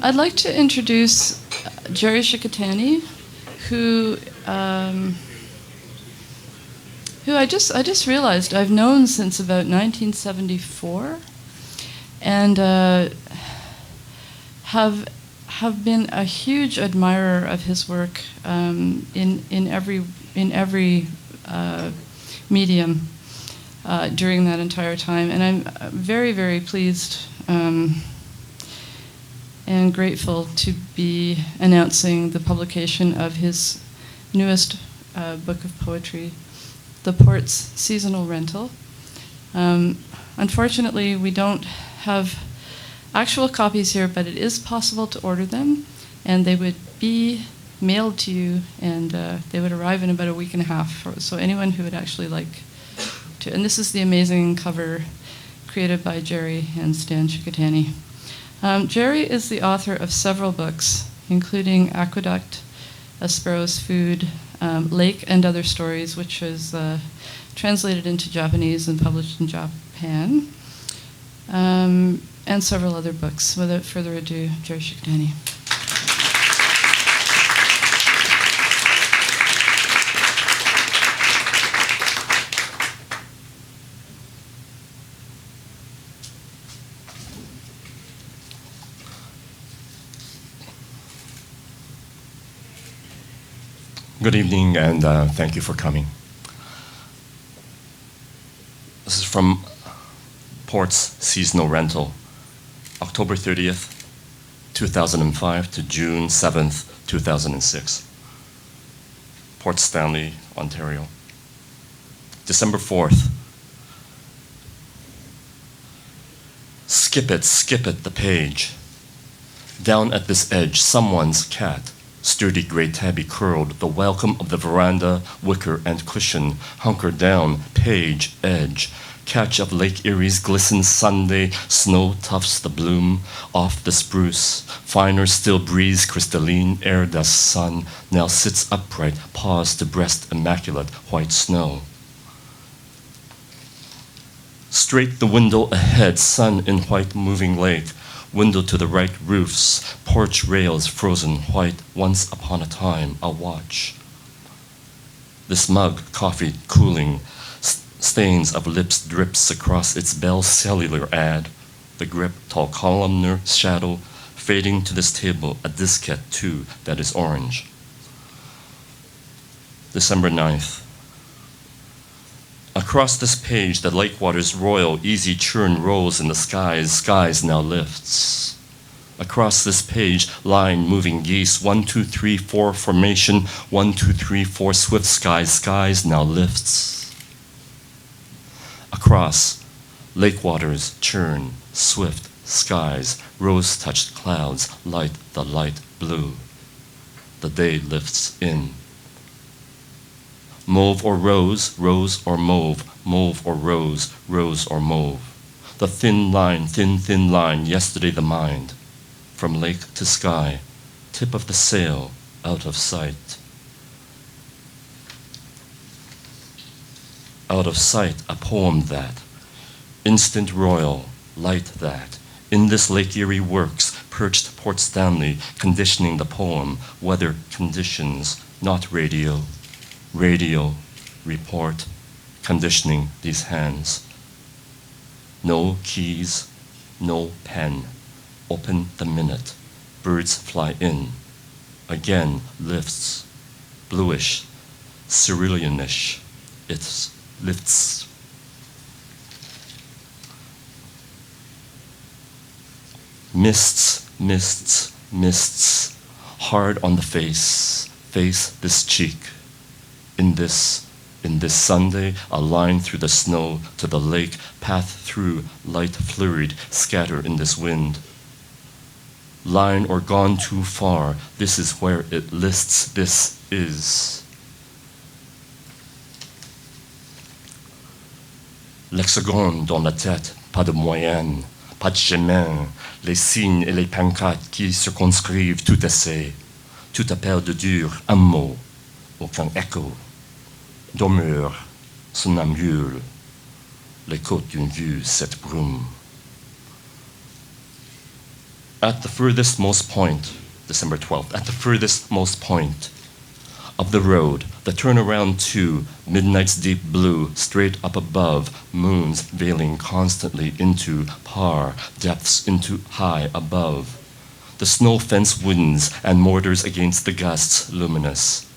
I'd like to introduce Gerry Shikatani, who I just realized I've known since about 1974, and have been a huge admirer of his work in every medium during that entire time, and I'm very, very pleased and grateful to be announcing the publication of his newest book of poetry, The Port's Seasonal Rental. Unfortunately, we don't have actual copies here, but it is possible to order them, and they would be mailed to you, and they would arrive in about a week and a half. So anyone who would actually like to, and this is the amazing cover created by Gerry and Stan Shikatani. Gerry is the author of several books, including Aqueduct, A Sparrow's Food, Lake and Other Stories, which was translated into Japanese and published in Japan, and several other books. Without further ado, Gerry Shikatani. Good evening, and thank you for coming. This is from Port's Seasonal Rental, October 30th, 2005 to June 7th, 2006. Port Stanley, Ontario. December 4th. Skip it, the page. Down at this edge, someone's cat. Sturdy grey tabby curled, the welcome of the veranda, wicker and cushion, hunkered down, page, edge. Catch of Lake Erie's glisten Sunday, snow tufts the bloom off the spruce. Finer still breeze, crystalline air dust sun, now sits upright, paws to breast immaculate white snow. Straight the window ahead, sun in white moving lake. Window to the right, roofs, porch rails frozen white, once upon a time, a watch. This mug, coffee, cooling, stains of lips drips across its Bell Cellular ad. The grip, tall columnar shadow, fading to this table, a diskette too, that is orange. December 9th. Across this page, the lake water's royal, easy churn rolls in the skies now lifts. Across this page, line moving geese, 1, 2, 3, 4 formation, 1, 2, 3, 4 swift skies now lifts. Across, lake waters churn, swift skies, rose-touched clouds light the light blue. The day lifts in. Mauve or rose, rose or mauve, mauve or rose, rose or mauve. The thin line, yesterday the mind. From lake to sky, tip of the sail, out of sight. Out of sight, a poem that, instant royal, light that. In this Lake Erie works, perched Port Stanley, conditioning the poem, weather conditions, not radio. Radio, report, conditioning these hands. No keys, no pen. Open the minute. Birds fly in. Again lifts. Bluish, ceruleanish. It lifts. Mists, mists, mists. Hard on the face this cheek. In this Sunday, a line through the snow to the lake, path through, light flurried, scatter in this wind. Line or gone too far, this is where it lists, this is. L'hexagone dans la tête, pas de moyenne, pas de chemin, les signes et les pancartes qui circonscrivent tout essai, tout appel de dur, un mot, aucun écho. Dormeur, somnambule, les côtes d'une vue, cette brume. At the furthest most point, December 12th, at the furthest most point of the road, the turnaround to midnight's deep blue, straight up above, moons veiling constantly into par, depths into high above. The snow fence winds and mortars against the gusts luminous.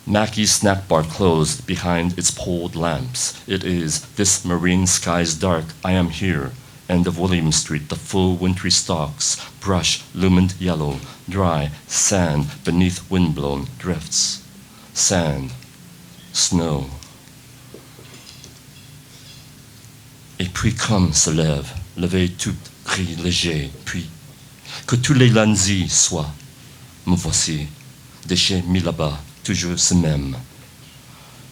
Mackie's snack bar closed behind its poled lamps. It is this marine sky's dark, I am here. End of William Street, the full wintry stalks, brush lumined yellow, dry sand beneath windblown drifts. Sand, snow. Et puis comme se lève, levé tout gris léger, puis que tous les lundis soient, me voici, déchets mis là-bas, toujours ce même.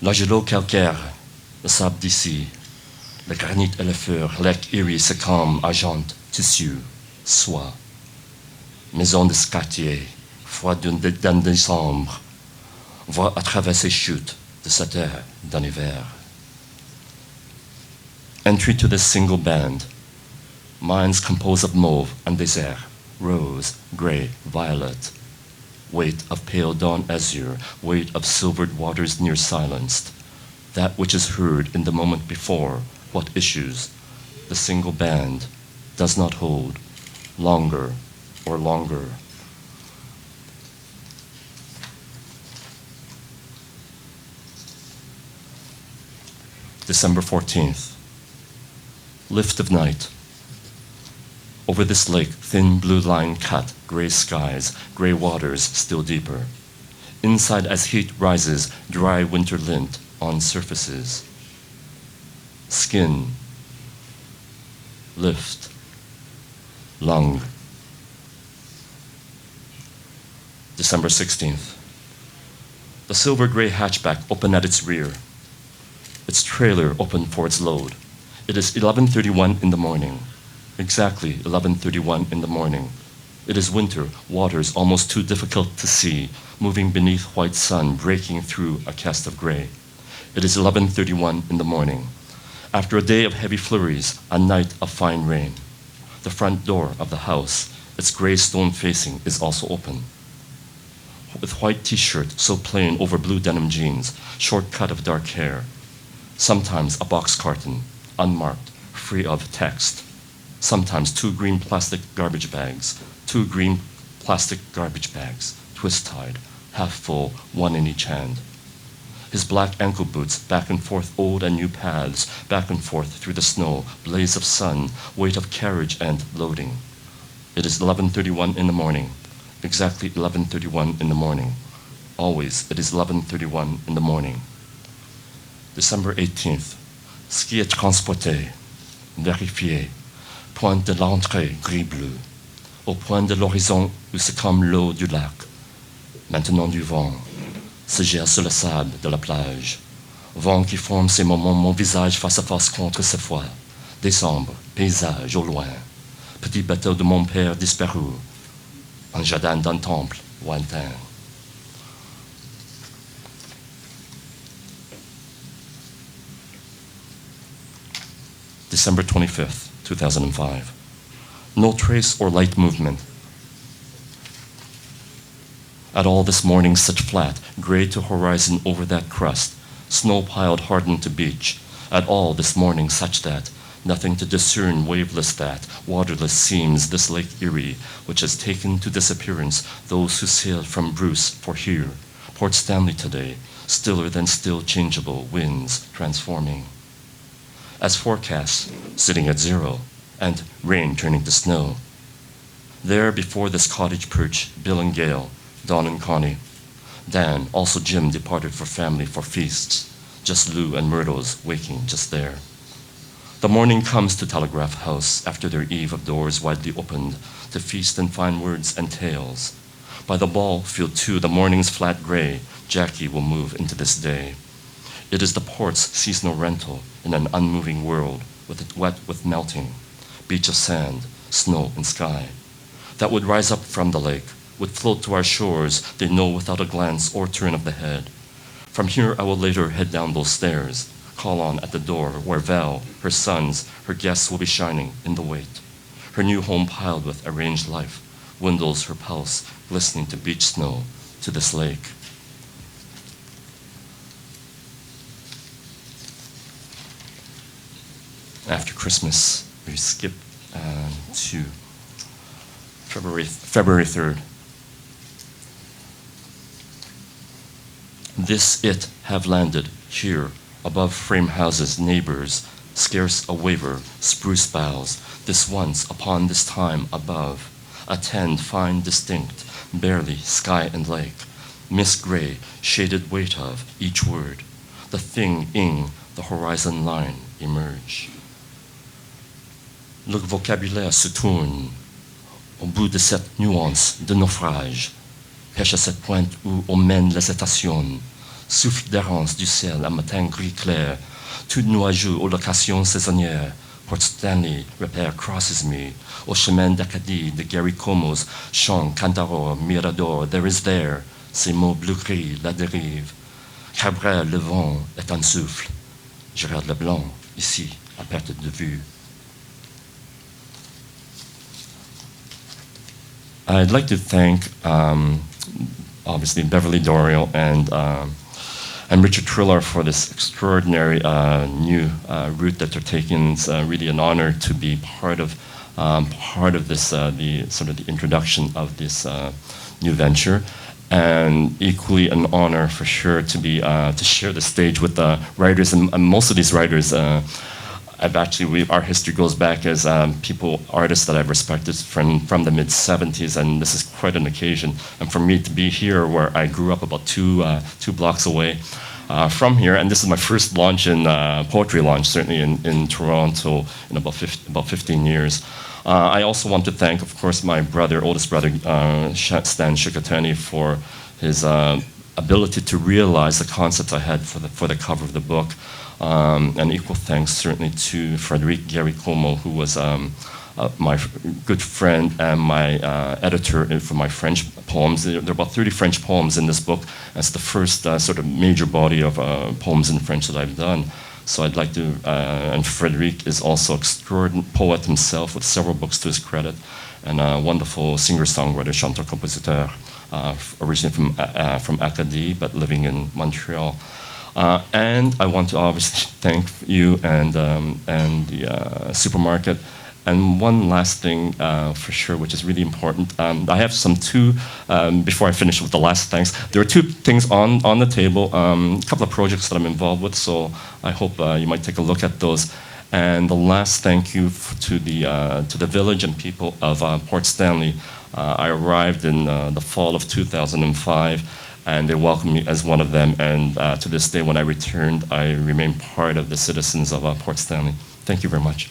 L'agelo calcaire, le sable d'ici, le granit et le feu, lac iris et calme, argent, tissu, soie. Maison de quartier, froid d'un décembre, voit à travers ces chutes de cette terre d'un hiver. Entry to this single band. Minds composed of mauve and désert, rose, gray, violet. Weight of pale dawn azure, weight of silvered waters near silenced. That which is heard in the moment before, what issues, the single band, does not hold, longer or longer. December 14th. Lift of night. Over this lake, thin blue line cut, gray skies, gray waters still deeper. Inside as heat rises, dry winter lint on surfaces. Skin, lift, lung. December 16th. The silver gray hatchback open at its rear. Its trailer open for its load. It is 11:31 in the morning. Exactly 11:31 in the morning. It is winter, waters almost too difficult to see, moving beneath white sun, breaking through a cast of gray. It is 11:31 in the morning. After a day of heavy flurries, a night of fine rain. The front door of the house, its gray stone facing, is also open. With white t-shirt, so plain over blue denim jeans, short cut of dark hair. Sometimes a box carton, unmarked, free of text. Sometimes two green plastic garbage bags, twist-tied, half full, one in each hand. His black ankle boots, back and forth old and new paths, back and forth through the snow, blaze of sun, weight of carriage and loading. It is 11:31 in the morning, exactly 11:31 in the morning. Always, it is 11:31 in the morning. December 18th. Ski est transporté, vérifié. Point de l'entrée gris-bleu, au point de l'horizon où c'est comme l'eau du lac. Maintenant du vent, se gère sur le sable de la plage. Vent qui forme ces moments mon visage face à face contre ce froid. Décembre, paysage au loin. Petit bateau de mon père disparu. Un jardin d'un temple lointain. December 25th, 2005. No trace or light movement at all this morning, such flat, gray to horizon over that crust, snow piled hardened to beach. At all this morning, such that, nothing to discern waveless that, waterless seems this Lake Erie, which has taken to disappearance those who sailed from Bruce for here, Port Stanley today, stiller than still changeable winds transforming. As forecast, sitting at 0, and rain turning to snow. There before this cottage perch, Bill and Gail, Don and Connie. Dan, also Jim, departed for family for feasts. Just Lou and Myrtles waking just there. The morning comes to Telegraph House after their eve of doors widely opened to feast and fine words and tales. By the ball field too, the morning's flat gray, Jackie will move into this day. It is the port's seasonal rental in an unmoving world, with it wet with melting, beach of sand, snow and sky, that would rise up from the lake, would float to our shores, they know without a glance or turn of the head. From here I will later head down those stairs, call on at the door where Val, her sons, her guests will be shining in the wait. her new home piled with arranged life, windows her pulse, glistening to beach snow, to this lake. After Christmas, we skip to February 3rd. This it have landed here, above frame houses, neighbors, scarce a waver, spruce boughs, this once, upon this time, above, attend, fine, distinct, barely, sky and lake, mist gray, shaded weight of each word, the thing ing, the horizon line, emerge. Le vocabulaire se tourne au bout de cette nuance de naufrage, pêche à cette pointe où on mène les cétations, souffle d'errance du ciel à matin gris clair, tout nuageux aux locations saisonnières, Port Stanley repère crosses me, au chemin d'Acadie de Gerry Shikatani's chant, Cantaror, Mirador, there is there, ces mots bleu-gris, la dérive. Cabrel, le vent est un souffle. Je regarde le blanc, ici, à perte de vue. I'd like to thank, obviously, Beverley Daurio and Richard Trillar for this extraordinary new route that they're taking. It's really an honor to be part of this, the sort of the introduction of this new venture, and equally an honor for sure to be to share the stage with the writers, and most of these writers. Our history goes back as artists that I've respected from the mid-'70s, and this is quite an occasion. And for me to be here, where I grew up about two blocks away from here, and this is my first launch in poetry launch, certainly in Toronto in about 15 years. I also want to thank, of course, my oldest brother, Stan Shikatani, for his ability to realize the concept I had for the cover of the book. And equal thanks certainly to Frédéric Guéricomo, who was my good friend and my editor for my French poems. There are about 30 French poems in this book. That's the first sort of major body of poems in French that I've done. So I'd like to, and Frédéric is also an extraordinary poet himself with several books to his credit, and a wonderful singer-songwriter, chanteur-compositeur, originally from Acadie, but living in Montreal. And I want to obviously thank you and the supermarket. And one last thing for sure, which is really important. I have before I finish with the last thanks, there are two things on the table, a couple of projects that I'm involved with, so I hope you might take a look at those. And the last thank you to the village and people of Port Stanley. I arrived in the fall of 2005. And they welcomed me as one of them. And to this day, when I returned, I remain part of the citizens of Port Stanley. Thank you very much.